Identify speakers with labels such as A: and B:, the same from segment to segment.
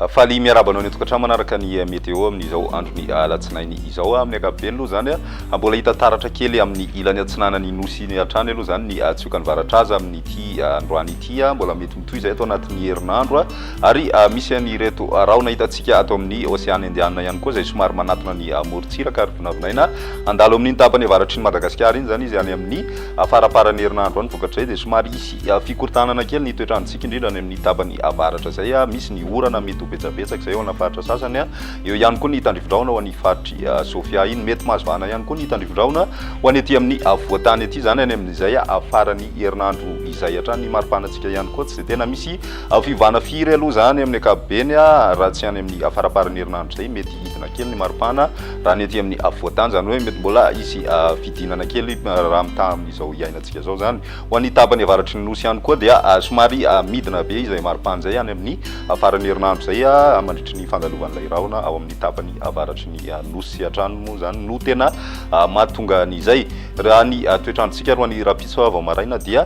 A: faly miarabana ny tokatrano manaraka ny météo amin'izao androny alatsinainy izao amin'ny ankapobeny aloha zany mbola hita taratra kely amin'ny ilany atsinanany nosy ny hatrany aloha zany ny tsiokan'ny varatraza amin'ity androany ity mbola mety mitoy izay atao anatin'ny herinandro ary misy an'ireto rahona hitantsika ato amin'ny océane indiana ihany koa zay somary manatona ny morontsiraka ary vinavinaina andalo amin'iny tapany avaratry ny Madagasikara iny zany izy any amin'ny faraparan'ny herinandro any vokatray dia somary isy fikorontanana kely ny toetrandrontsika indrindra any amin'ny tapany avaratra zay misy ny orana mety betsabetsaka zay ao ana faritra sasany eo ihany koa ny tandrivindraona ho an'ny faritry Sofia iny mety mahazovana ihany koa ny tandrivindraona ho any ety amin'ny avoatany ety zany any amin'izay farany herinandro izay hatrany maripanatsika ihany koa tsy tena misy fivana firy aloha zany amin'ny ankapobeny raha tsy any amin'ny faraparan'ny herinandro zay mety hidina kely ny maripana raha ny ety amin'ny avoatany zany hoe mety mbola isy fidinana kely raha mita amin'izao iainantsika zao zany ho an'ny tapany avaratry ny nosy ihany koa dia somary midina be izay maripana zay any amin'ny farany herinandro zay mandritry ny fandalovan'ilay rahona ao amin'ny tapany avaratry ny nosy hatrany moa zany no tena mahatonga an'izay raha ny toetrandrontsika roa ny rapitso vao maraina dia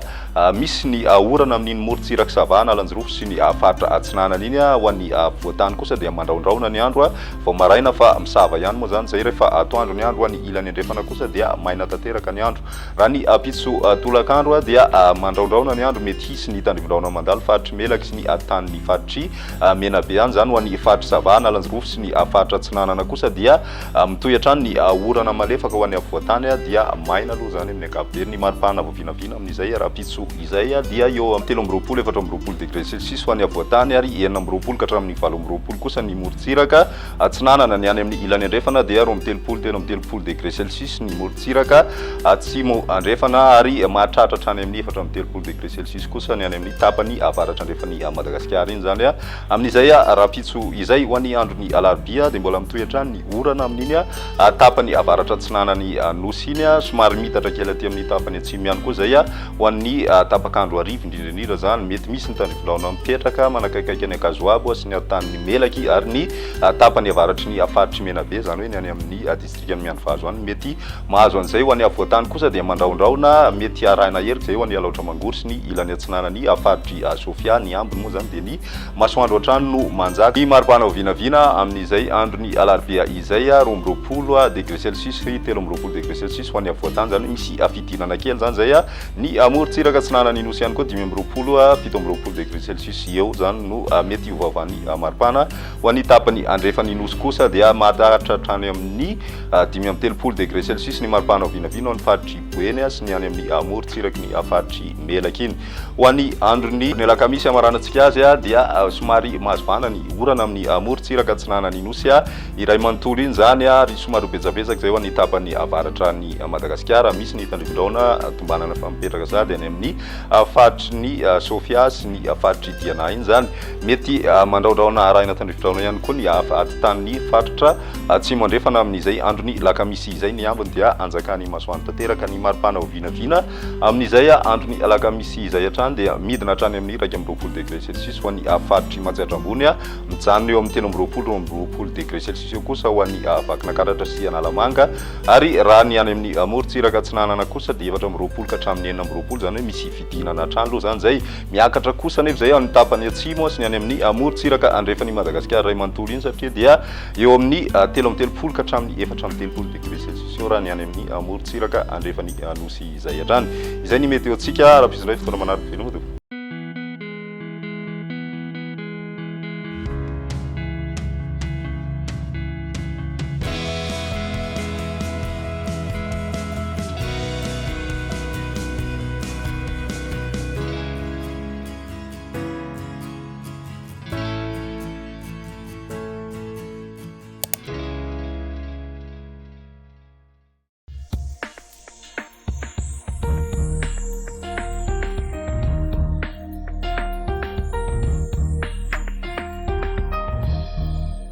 A: misy ny orana amin'iny morontsiraka savana alanjirofo sy ny faritra atsinanana iny ho an'ny voatany kosa dia mandraondraona ny andro vao maraina fa misava ihany moa zany zay rehefa atoandro ny andro ho an'ny ilany andrefana kosa dia maina tanteraka ny andro raha ny pitso tolakandro dia mandraondraona ny andro mety hisy ny tandrivindraona mandalo faritry melaka sy ny tany faritry mena be any zany ho an'ny faritra savana alanjirofo sy ny faritra atsinanana kosa dia mitoy hatrany ny orana malefaka ho an'ny avoatany dia maina aloha zany amin'ny ankapobeny ny maripana voavinavina amin'izay raha pitso izay dia eo amin'ny 3 degré celsius ho an'ny avoatany ary 9 ka hatramin'ny 7 kosa ny morontsiraka atsinanana ny any amin'ny ilany andrefana dia 3 degré celsius ny morontsiraka atsimo andrefana ary mahatratra hatrany amin'ny 4 degré celsius kosa ny any amin'ny tapany avaratra andrefany Madagasikara iny zany amin'izay raha pitso izay ho an'ny androny alarobia dia mbola mitoy hatrany ny orana amin'iny tapany avaratra atsinanany nosy iny somary mitatra kely aty amin'ny tapany atsimo ihany koa zay ho an'ny tapakandro arivo indrindrandrindra zany mety misy ny tandrivindraona mipetraka manakaikaiky any akazoabo sy ny atan'ny melaky ary ny tapany avaratry ny faritry mena be zany hoe ny any amin'ny distrikany mianfahazo any mety mahazo an'izay ho an'ny avoatany kosa dia mandraondraona mety arahina herika zay ho an'ny alaotra mangory sy ny ilany atsinanany faritry Sofia ny ambiny moa zany dia ny masoandro hatrany no manjaka ny maripana ho vinavina amin'izay androny alarobia izay 20 degré celsius 13 degré celsius ho an'ny avoatany zany misy fidinana kely zany zay ny morontsiraka atsinanany nosy ihany koa 17 degré celsius eo zany no mety iovaovan'ny maripana ho an'ny tapany andrefany nosy kosa dia mahatratra hatrany amin'ny 13 degré celsius ny maripana ho vinavina ho an'ny faritry boeny sy ny any amin'ny morontsiraky ny faritry melaka iny ho an'ny androny alakamisy amaranantsika azy dia somary mahazovana ny orana amin'ny morontsiraka atsinanany nosy iray manontolo iny zany ary somary betsabetsaka zay ho an'ny tapany avaratra ny Madagasikara misy ny tandrivindraona tombanana fa mipetraka sady any amin'ny faritry ny Sofia sy ny faritry Diana iny zany mety mandraondraona arahina tandrivindraona ihany koa ny tany faritra atsimo andrefana amin'izay androny lakamisy izay ny ambiny dia anjakany masoandro tanteraka ny maripana ho vinavina amin'izay androny alakamisy izay hatrany dia midina hatrany amin'ny 20 degré celsius ho an'ny faritry matsihatra ambony mijanona eo amin'ny 13 degré celsius eo kosa ho an'ny vakinakaratra sy analamanga ary raha ny any amin'ny morontsiraka atsinanana kosa dia 20 ka hatramin'ny 9 zany hoe misy fidinana hatrany aloha zany zay miakatra kosa nefa zay amin'ny tapany atsimo sy ny any amin'ny morontsiraka andrefany Madagasikara ray manontolo iny satria dia eo amin'ny 13 ka hatramin'ny 4 degré celsius eo raha ny any amin'ny morontsiraka andrefany nosy izay hatrany izay ny météo tsika raha pisinray fotoana manaraka veloma